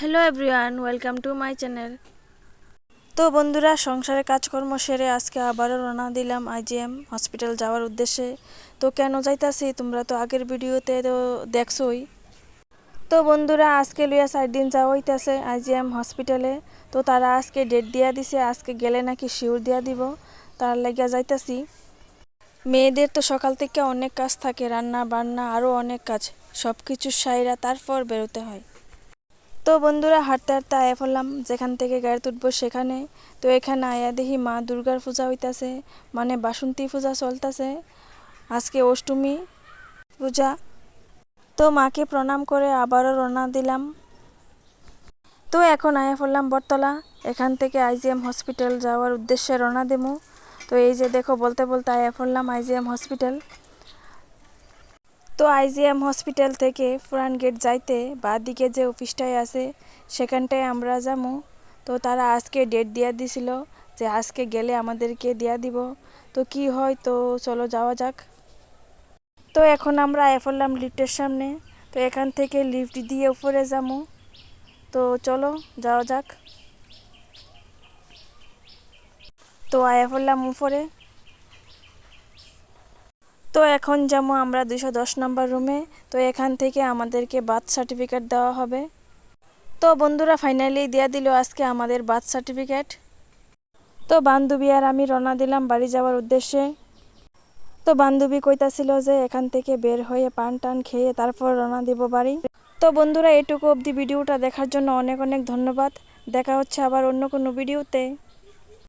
Hello everyone, welcome to my channel. তো বন্ধুরা, সংসারের কাজকর্ম সেরে আজকে আবারও রওনা দিলাম আইজিএম হসপিটাল যাওয়ার উদ্দেশ্যে। তো কেন যাইতাছি তোমরা তো আগের ভিডিওতে তো দেখছোই। তো বন্ধুরা, আজকে লইয়া 4 দিন যাওয়া হইতাছে আইজিএম হসপিটালে। তো তারা আজকে ডেট দিয়া দিছে, আজকে গেলে নাকি শিওর দিয়া দিব, তার লাগিয়া যাইতাছি। মেয়েদের তো সকাল থেকে অনেক কাজ থাকে, রান্না বান্না আরও অনেক কাজ, সব কিছু সাইরা তারপর বেরোতে হয়। তো বন্ধুরা, হাঁটতে হাঁটতে আয়া পড়লাম যেখান থেকে গাড়ি উঠবো সেখানে। তো এখানে আয়া দেখি মা দুর্গার পূজা হইতাছে, মানে বাসন্তী পূজা চলতেছে। আজকে অষ্টমী পূজা। তো মাকে প্রণাম করে আবারও রওনা দিলাম। তো এখন আয়া পড়লাম বটতলা, এখান থেকে আইজিএম হসপিটাল যাওয়ার উদ্দেশ্যে রওনা দেবো। তো এই যে দেখো, বলতে বলতে আয়া পড়লাম আইজিএম হসপিটাল। তো আইজিএম হসপিটাল থেকে পুরান গেট যাইতে বাঁদিকে যে অফিসটায় আছে সেখানটায় আমরা যাবো। তো তারা আজকে ডেট দিয়া দিছিল যে আজকে গেলে আমাদেরকে দিয়া দিব। তো কি হয়, তো চলো যাওয়া যাক। তো এখন আমরা পড়লাম লিফটের সামনে। তো এখান থেকে লিফট দিয়ে উপরে যাবো। তো চলো যাওয়া যাক। তো পড়লাম উপরে। তো এখন যাবো আমরা 210 নম্বর রুমে। তো এখান থেকে আমাদেরকে বার্থ সার্টিফিকেট দেওয়া হবে। তো বন্ধুরা, ফাইনালি দিয়া দিল আজকে আমাদের বার্থ সার্টিফিকেট। তো বান্ধবী আর আমি রওনা দিলাম বাড়ি যাওয়ার উদ্দেশ্যে। তো বান্ধবী কইতাছিল যে এখান থেকে বের হয়ে পান টান খেয়ে তারপর রওনা দিব বাড়ি। তো বন্ধুরা, এটুকু অবধি ভিডিওটা দেখার জন্য অনেক অনেক ধন্যবাদ। দেখা হচ্ছে আবার অন্য কোনো ভিডিওতে।